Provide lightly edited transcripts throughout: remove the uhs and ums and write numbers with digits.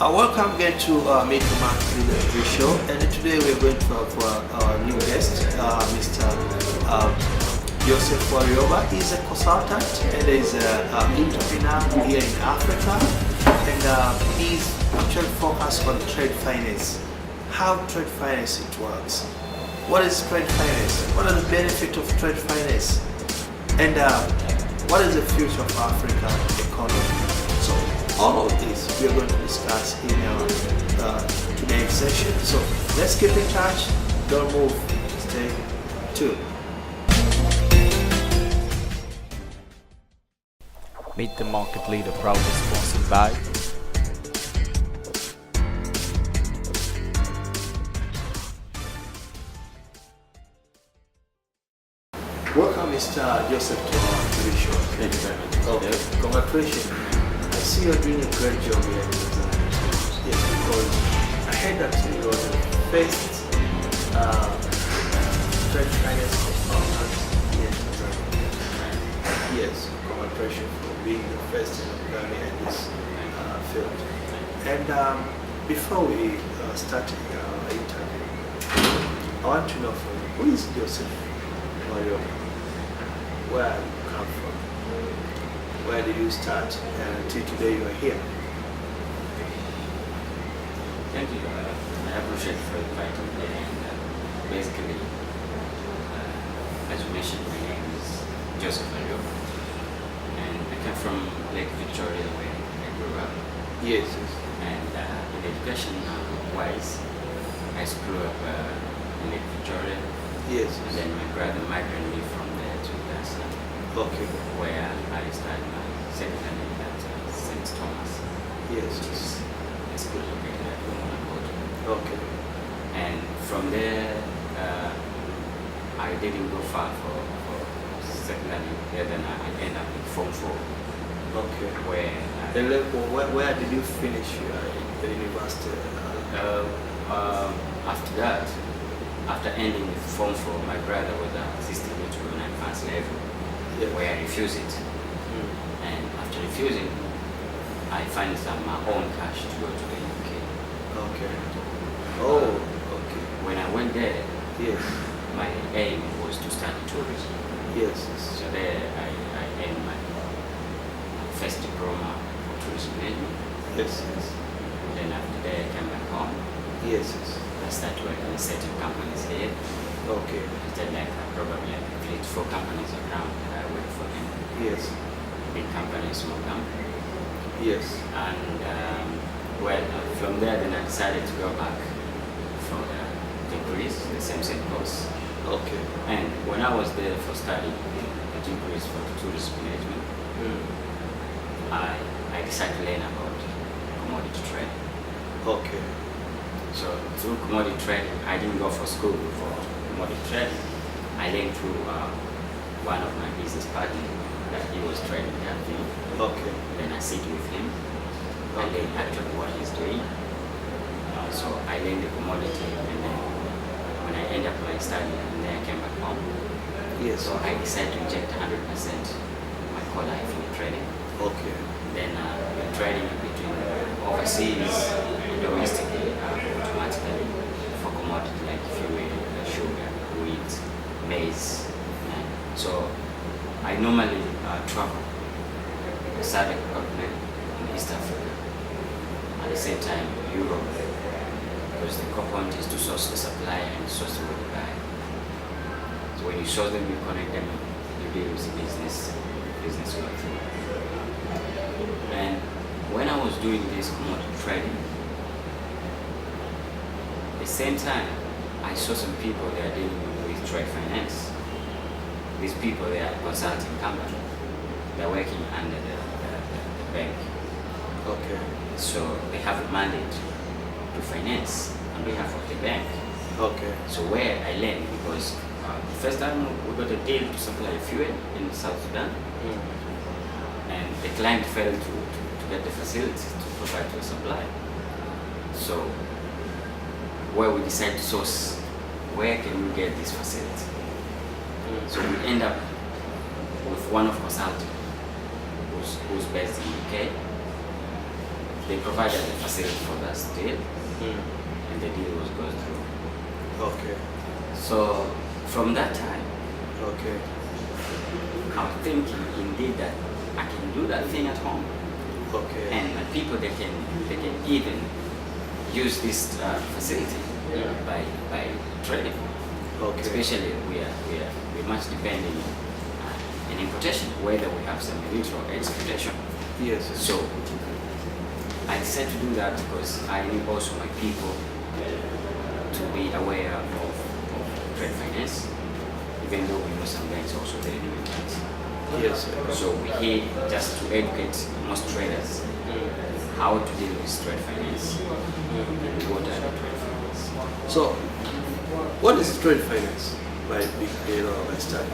Welcome again to Meet the Market Leader Show, and today we're going to have our new guest, Mr. Joseph Waryoba. He's a consultant and he's an entrepreneur here in Africa, and he's actually focused on trade finance, how trade finance it works. What is trade finance? What are the benefits of trade finance? And what is the future of African economy? So all of this we are going to discuss in our today's session. So let's keep in touch. Don't move. Stay tuned. Meet the Market Leader, proudly sponsored by Welcome, Mr. Joseph, to our show. Thank you very much. Okay, congratulations. I see you're doing a great job here in Tanzania. Yes, because I heard that you are the first trade finance consultant here in Tanzania. Yes, congratulations for being the first in Tanzania in this field. And before we start our interview, I want to know from you, who is Joseph Waryoba? Where you come from? Where did you start until today you are here? Thank you. I appreciate for inviting me. And basically, as you mentioned, my name is Joseph Waryoba, and I come from Lake Victoria, where I grew up. Yes. And in education wise, I grew up in Lake Victoria. Yes. And then my brother migrated me from there to Uganda, Okay. where I started my secondary at St. Thomas, Yes. which is a school located at Waryoba. Okay. And from there, I didn't go far for secondary. Then I ended up in Form 4, Okay. where And where did you finish the university? after that, after ending with Form 4, my brother was assisting me to an advanced level, Yeah. where I refused it. And after refusing, I find some own cash to go to the UK. Okay. Oh, okay. When I went there, Yes. my aim was to study tourism. Yes. So there I earned my first diploma for tourism management. Yes. Yes. Then after that I came back home. Yes. Yes. I started working in certain companies here. Okay. Then probably like 3 to 4 companies around that I work for them. Yes. Big company, small company. Yes. And from there then I decided to go back for the degrees, the same course. Okay. And when I was there for studying the degrees for tourism management, I decided to learn about commodity trading. Okay. So through commodity trading, I didn't go for school for commodity trading. I learned through one of my business partners that he was trading that thing. Okay. Then I sit with him. I learned actually what he's doing. So I learned the commodity, and then when I ended up my study, and then I came back home. Yes. So I decided to inject 100% my core life in trading. Okay. Then trading between overseas and domestically automatically for commodity like fuel, sugar, wheat, maize. So I normally travel the southern continent in East Africa. At the same time, Europe, because the core point is to source the supply and source the buy. So when you source them, you connect them, you deal with the business going through. And when I was doing this commodity trading, at the same time, I saw some people that are dealing with trade finance. These people, they are consulting company. They're working under the bank. Okay. So they have a mandate to finance on behalf of the bank. Okay. So where I learned, because the first time we got a deal to supply fuel in South Sudan, and the client failed to get the facility to provide the supply. So where we decide to source, where can we get this facility? So we end up with one of consulting who's based in UK. they provided the facility for us deal, and the deal was going through. Okay. So from that time, Okay. I'm thinking indeed that I can do that thing at home, Okay. and people they can even use this facility by trading. Okay. Especially we much depending in importation, whether we have some neutral exportation. Yes. So I decided to do that because I need also my people to be aware of trade finance, even though we know some banks also they do it. Yes. So we're here just to educate most traders how to deal with trade finance and what are the trade finance. So, what is trade finance? By start.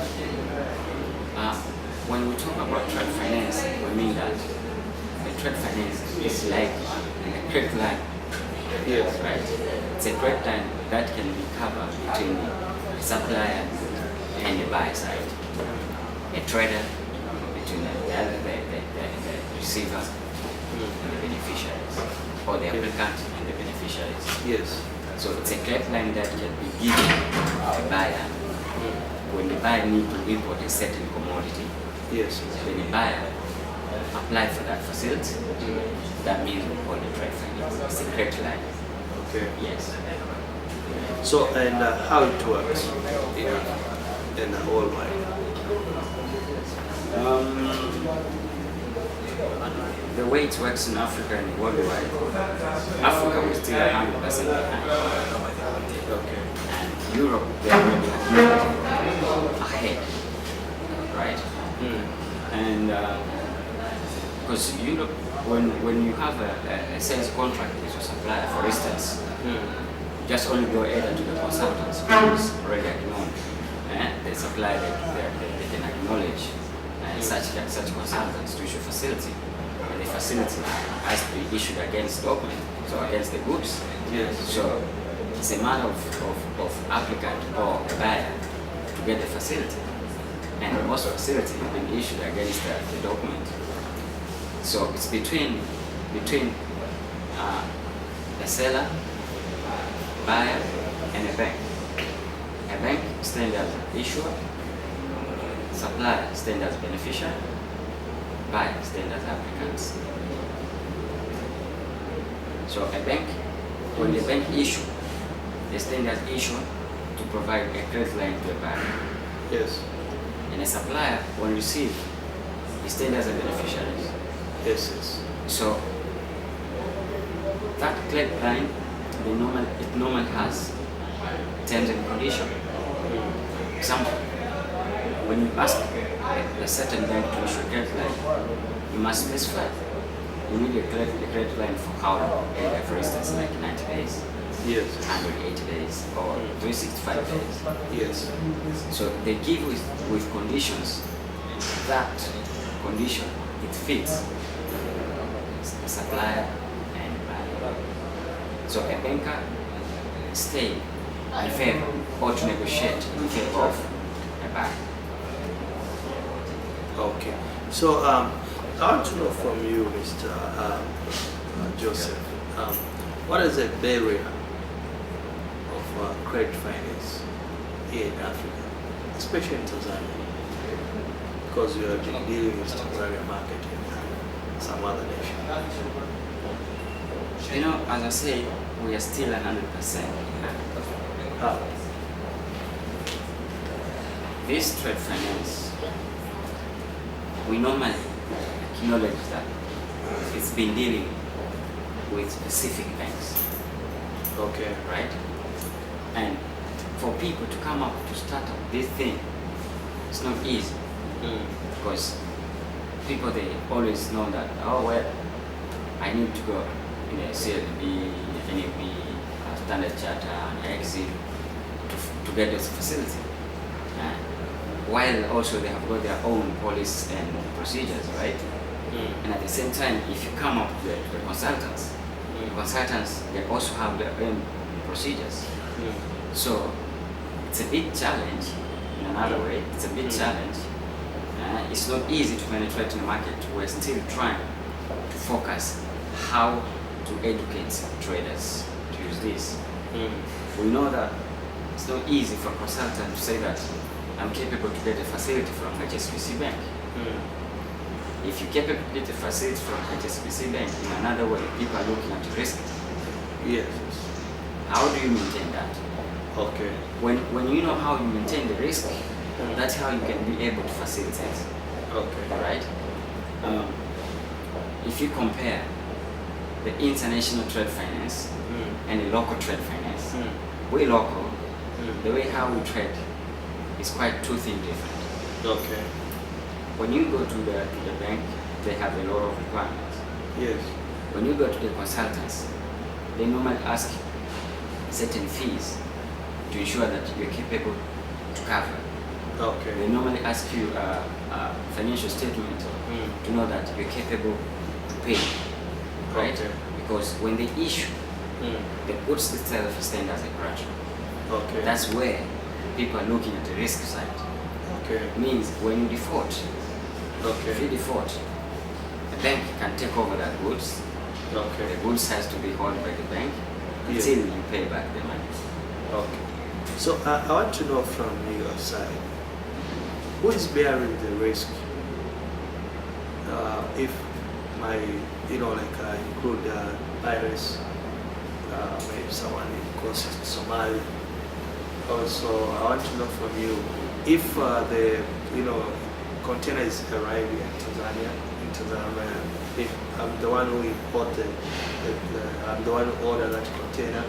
When we talk about trade finance, we mean that the trade finance is like a credit line. Yes. Right? It's a credit line that can be covered between the supplier and the buyer side. A trader between the receiver and the beneficiaries, or the applicant and the beneficiaries. Yes. So it's a credit line that can be given to the buyer when the buyer needs to import a certain commodity. Yes. When the buyer apply for that facility, that means we call it trade finance. It's a credit line. Okay. Yes. So, and how it works in the whole world? The way it works in Africa and worldwide, Africa will still 100% behind. Okay. And Europe, they already ahead, right? And because Europe, when you have a sales contract with your supplier, for instance, just only go either to the consultants who is already acknowledged, the supplier they can acknowledge such consultants to issue facility, and the facility has to be issued against document, so against the goods. Yes. So it's a matter of applicant or a buyer to get the facility, and most facility have been issued against the document. So it's between a seller, buyer, and a bank. A bank stands as issuer, supplier stands as beneficiary, buyer stands as applicants. So a bank, when the bank issue, they stand as issuer to provide a credit line to a buyer. Yes. And a supplier, when receive, he stands as a beneficiary. Yes. Yes. So that credit line, it normally has terms and conditions. Example, when you ask a certain bank to issue a credit line, you must specify. You need a credit line for how long? For instance, like 90 days, Yes. 180 days, or 365 days. Yes. So they give with conditions. That condition, it fits the supplier and buyer. So a banker stay in favor or to negotiate in favor of a buyer. Okay. So, I want to know from you, Mr. Joseph, what is the barrier of credit finance here in Africa, especially in Tanzania? Because you have been dealing with Tanzania market in some other nation. You know, as I say, we are still 100%. How? This trade finance, we normally acknowledge that it's been dealing with specific banks, Okay. right? And for people to come up to start up this thing, it's not easy because people they always know that, oh well, I need to go in a CLB, NAB, Standard Charter, and Exit to get this facility. While also they have got their own policies and procedures, right? And at the same time, if you come up to the consultants, they also have their own procedures. So it's a big challenge. In another way, it's a big challenge. It's not easy to penetrate in the market. We're still trying to focus how to educate traders to use this. We know that it's not easy for a consultant to say that I'm capable to get a facility from HSBC Bank. If you're capable to get a facility from HSBC Bank, in another way, people are looking at risk. Yes. How do you maintain that? Okay. When you know how you maintain the risk, that's how you can be able to facilitate. Okay. Right? If you compare the international trade finance and the local trade finance, we local, the way how we trade is quite two things different. Okay. When you go to the bank, they have a lot of requirements. Yes. When you go to the consultants, they normally ask certain fees to ensure that you're capable to cover. Okay. They normally ask you a financial statement to know that you're capable to pay, right? Okay. Because when they issue, the goods itself stand as a collateral. Okay. That's where people are looking at the risk side. Okay. Means when you default, if you Okay. default, the bank can take over that goods. Okay. The goods has to be held by the bank Yes. until you pay back the money. Okay. So I want to know from your side, who is bearing the risk? If my, like I include virus, maybe someone in coast Somali. Also, I want to know from you if the container is arriving in Tanzania, if I'm the one who import I'm the one who order that container,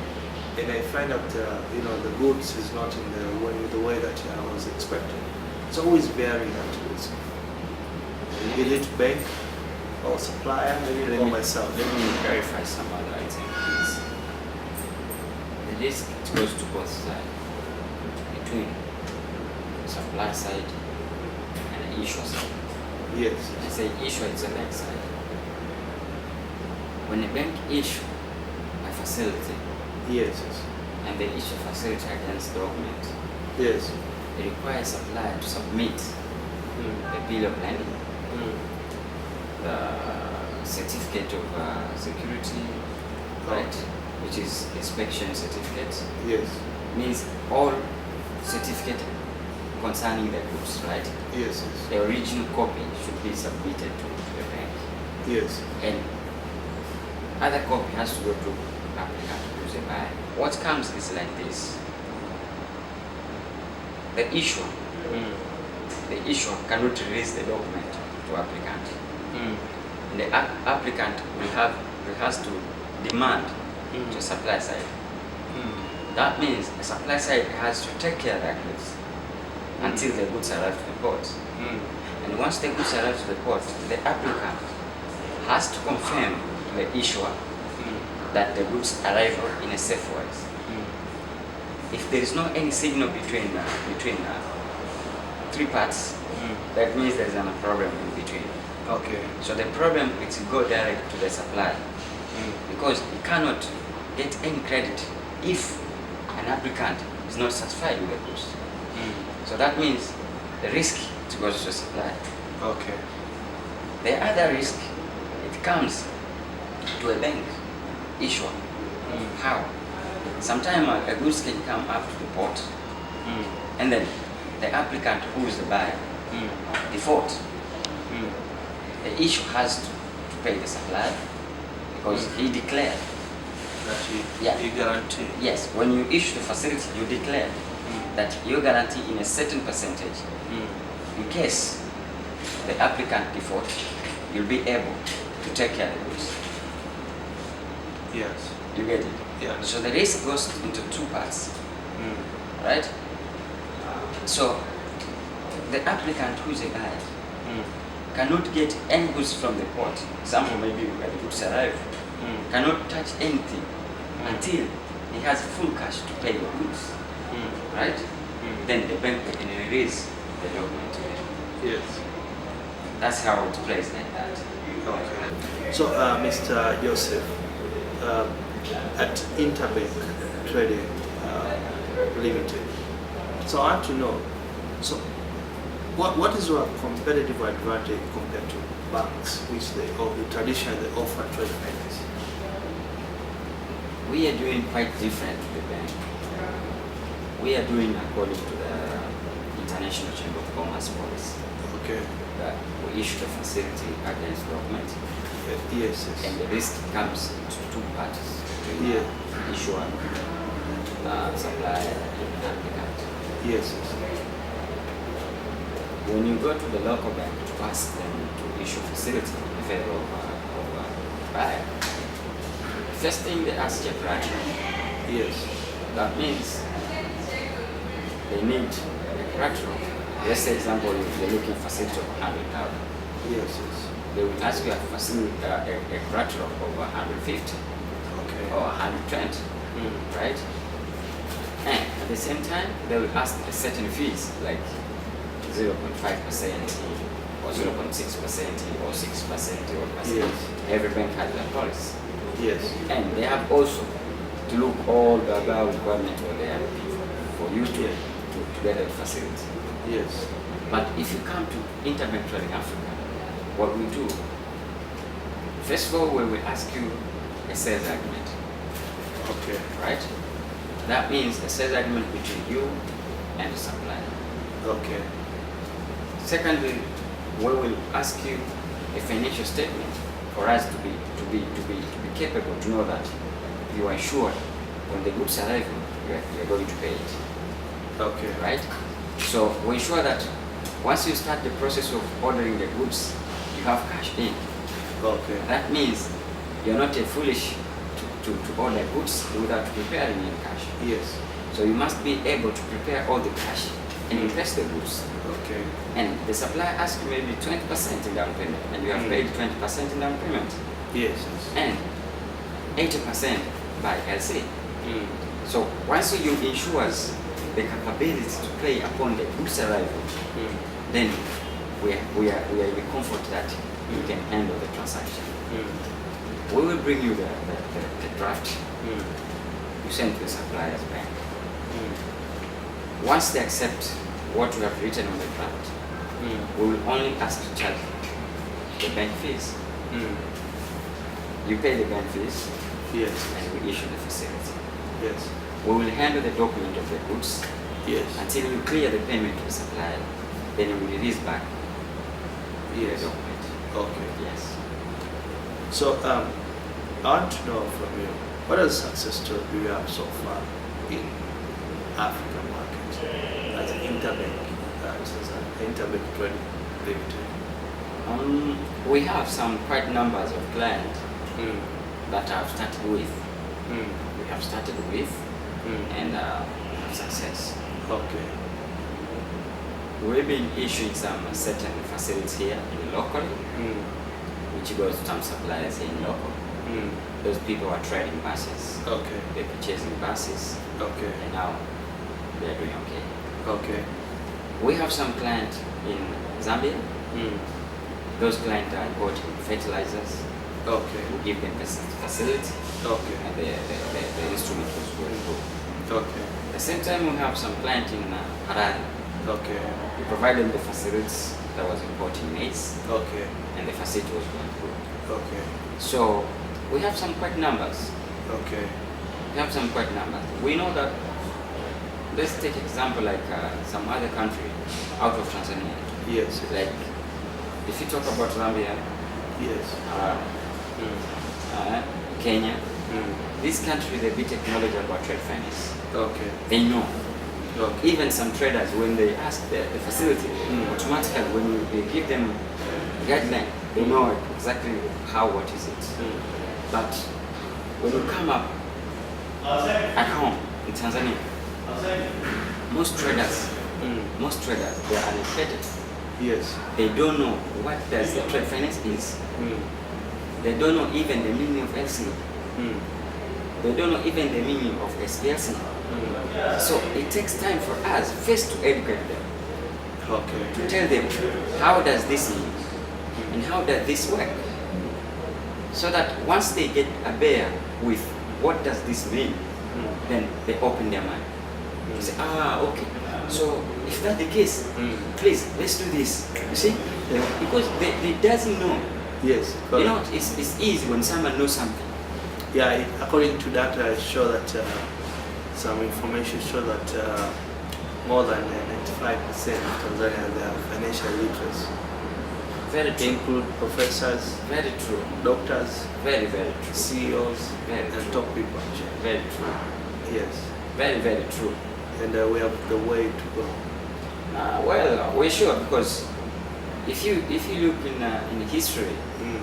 and I find out the goods is not in the way that I was expecting. So who is bearing that risk? Is it bank or supplier, maybe, or myself? Let me clarify some other items, please. The risk goes to both sides, between supply side and the issuer side. Yes. I say issuer is the bank side. When a bank issue a facility Yes. and they issue a facility against document, Yes. it requires supplier to submit the bill of lading, the certificate of security, right, which is inspection certificate. Yes. Means all certificate concerning the goods, right? Yes. The original copy should be submitted to the bank, Yes. and other copy has to go to applicant who's a buyer. What comes is like this: the issuer cannot release the document to applicant. And the applicant has to demand to supply side. That means the supply side has to take care of that goods until the goods arrive to the port. And once the goods arrive to the port, the applicant has to confirm to the issuer that the goods arrive in a safe way. If there is no any signal between three parts, that means there is a problem in between. Okay. So the problem is to go direct to the supplier, because you cannot get any credit if an applicant is not satisfied with the goods. So that means the risk goes to the supplier. Okay. The other risk, it comes to a bank issuer. How? Sometimes a goods can come up to the port, and then the applicant, who is the buyer, default. The issue has to pay the supplier because he declared. That you guarantee. Yes, when you issue the facility, you declare that you guarantee in a certain percentage. In case the applicant default, you'll be able to take care of the goods. Yes. You get it? Yeah. So the risk goes into two parts, right? So the applicant, who is a buyer, cannot get any goods from the port. Example, maybe when the goods arrive, cannot touch anything until he has full cash to pay the goods, right? Then the bank can release the document to him. Yes. That's how it plays like that. Okay. So, Mr. Joseph, at Interbank Trading Limited, so I want to know, so what is your competitive advantage compared to banks which they or the traditionally they offer trade finance? We are doing quite different to the bank. We are doing according to the International Chamber of Commerce policy. Okay. That we issue the facility against government, Yes, yes. and the risk comes to two parties: Yeah. issuer, supplier, and applicant. Yes, yes. When you go to the local bank to ask them to issue facility in favor of buyer, first thing they ask you collateral. Yes. That means they need a collateral. Let's say, example, if they're looking for facility of 100,000, Yes, yes. they will ask you a facility, a collateral of 150 Okay. or 120, right? And at the same time, they will ask a certain fees like 0.5% or 0.6% or 6% or percent. Yes. Every bank has their policy. Yes. And they have also to look all the above requirements or they have for you to get a facility. Yes. But if you come to Interbank Trading Africa, what we do, first of all, we will ask you a sales agreement, Okay. right? That means a sales agreement between you and the supplier. Okay. Secondly, we will ask you a financial statement for us to be capable to know that you are sure when the goods arrive, you are going to pay it. Okay. Right? So we ensure that once you start the process of ordering the goods, you have cash in. Okay. That means you're not foolish to order goods without preparing any cash. Yes. So you must be able to prepare all the cash and invest the goods. Okay. And the supplier asks you maybe 20% in down payment, and you have paid 20% in down payment, Yes. Yes. and 80% by LC. So once you ensure the capability to pay upon the goods arrival, then we are in the comfort that you can handle the transaction. We will bring you the draft. You send to the supplier's bank. Once they accept what we have written on the draft, we will only ask to charge the bank fees. You pay the bank fees, Yes. and we issue the facility. Yes. We will handle the document of the goods Yes. until you clear the payment to the supplier. Then we release back Yes. the document. Okay. Yes. So I want to know from you, what are the success stories do you have so far in African market as an interbank, trading limited? We have some quite numbers of clients that I've started with. We have started with and have success. Okay. We've been issuing some certain facilities here locally, which goes to some suppliers here in local. Those people are trading buses. Okay. They're purchasing buses, Okay. and now they're doing okay. Okay. We have some clients in Zambia. Those clients are importing fertilizers. Okay. We give them the facility, Okay. and the instrument was very good. Okay. At the same time, we have some clients in Harare. Okay. We provide them the facilities that was importing maize, Okay. and the facility was going good. Okay. So we have some quite numbers. Okay. We have some quite numbers. We know that, let's take example like some other country out of Tanzania. Yes. Like if you talk about Zambia, Yes. Kenya, this country they be technology about trade finance. Okay. They know. Okay. Even some traders, when they ask the facility, automatically when they give them guideline, they know exactly how, what is it. But when you come up at home in Tanzania, most traders, they are uneducated. Yes. They don't know what does the trade finance is. They don't know even the meaning of LC. They don't know even the meaning of SPLC. So it takes time for us first to educate them, Okay. to tell them how does this mean and how does this work, so that once they get a bear with what does this mean, then they open their mind. They say, okay, so if that's the case, please let's do this. You see, Yeah. because they doesn't know. Yes. You know, Correct. it's easy when someone knows something. Yeah. According to data, show that some information show that more than 95% of Tanzania they are financial literacy. Very They true. include professors, Very true. doctors, Very, very true. CEOs, Very and true. top people. Actually. Very true. Yes. Very, very true. And we have the way to go. Well, we're sure, because if you look in history, Mm.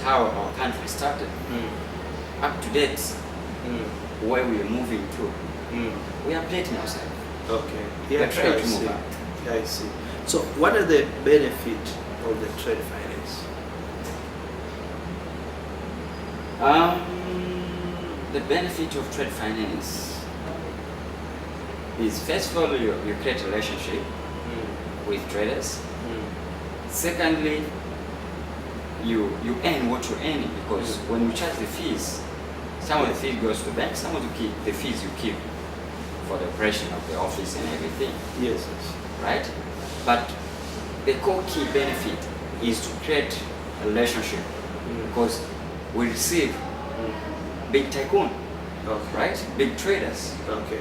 how our country started, Mm. up to date, Mm. where we are moving to, Mm. we are updating ourselves. Okay. We're Yeah, trying I to see. move up. Yeah, I see. So, what are the benefits of the trade finance? The benefit of trade finance is, first of all, you create a relationship Mm. with traders. Mm. Secondly, you earn what you're earning, because when you charge the fees, some of the fees goes to the bank, some of the fees you keep for the operation of the office and everything, Yes. Yes. right? But the core key benefit is to create a relationship, Mm. because we receive Mm. big tycoon, Okay. right? Big traders. Okay.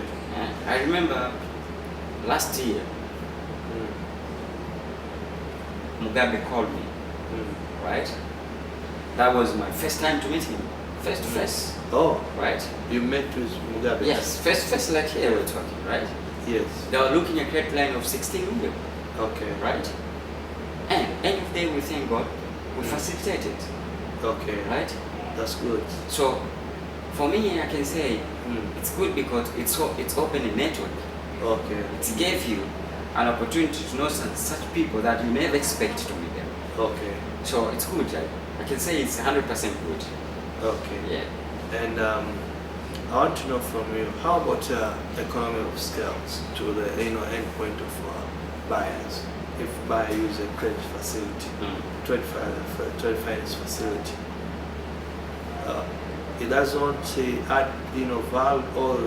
I remember last year, Mm. Mugabe called me, Mm. right? That was my first time to meet him, face to face, Oh, right? you met with Mugabe? Yes, face to face, like here we're talking, right? Yes. They were looking at credit line of 16 million, Okay. right? And end of the day, we thank God, we facilitated, Okay. right? That's good. So, for me, I can say Mm. it's good because it's opened a network. Okay. It gave you an opportunity to know such people that you never expect to meet them. Okay. So it's good. I can say it's 100% good. Okay. Yeah. And I want to know from you, how about economy of scales to the end point of buyers? If buyer use a credit facility, trade finance facility, it doesn't add value or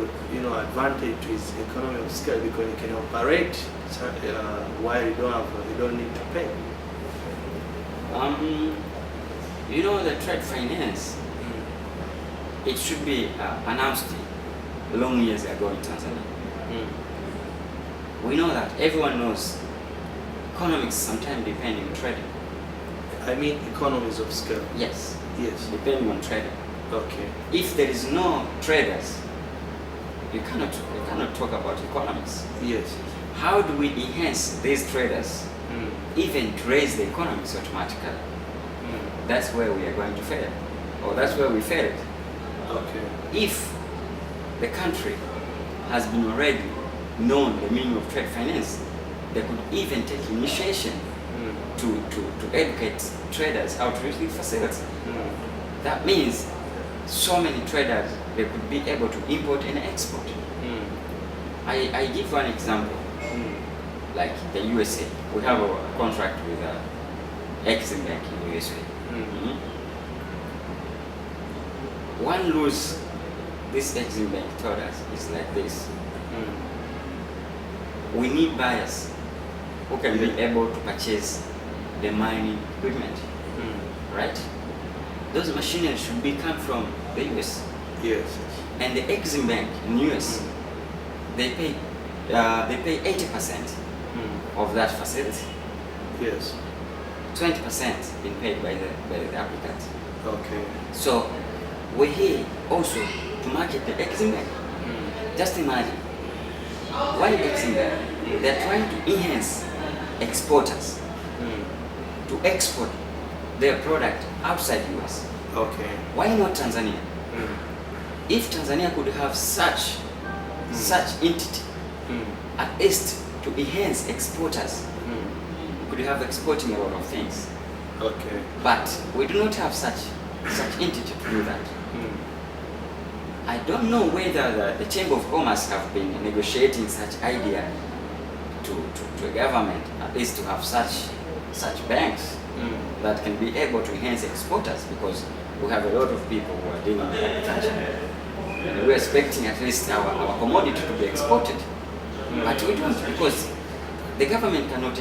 advantage to its economy of scale, because you can operate while you don't need to pay. You know, the trade finance, it should be announced long years ago in Tanzania. We know that, everyone knows economics sometimes depending on trading. I mean economies of scale. Yes, Yes. depending on trading. Okay. If there is no traders, you cannot talk about economics. Yes. How do we enhance these traders, Mm. even to raise the economics automatically? Mm. That's where we are going to fail, or that's where we failed. Okay. If the country has been already known the meaning of trade finance, they could even take initiation Mm. to educate traders how to use the facility. Mm. That means so many traders, they could be able to import and export. Mm. I give one example, Mm. like the USA. We have a contract with Exim Bank in USA. Mm. One lose this Exim Bank told us is like this. Mm. We need buyers who can be able to purchase the mining equipment, Mm. right? Those machinery should be come from the US. Yes. And the Exim Bank in US, they pay 80% Mm. of that facility. Yes. 20% being paid by the applicant. Okay. So we're here also to market the Exim Bank. Mm. Just imagine, why Exim Bank? They're trying to enhance exporters Mm. to export their product outside US. Okay. Why not Tanzania? Mm. If Tanzania could have such entity, Mm. at least to enhance exporters, Mm. we could have exporting a lot of things. Okay. But we do not have such entity to do that. Mm. I don't know whether the Chamber of Commerce have been negotiating such idea to a government, at least to have such banks Mm. that can be able to enhance exporters, because we have a lot of people who are dealing with agriculture. And we're expecting at least our commodity to be exported. But we don't, because the government cannot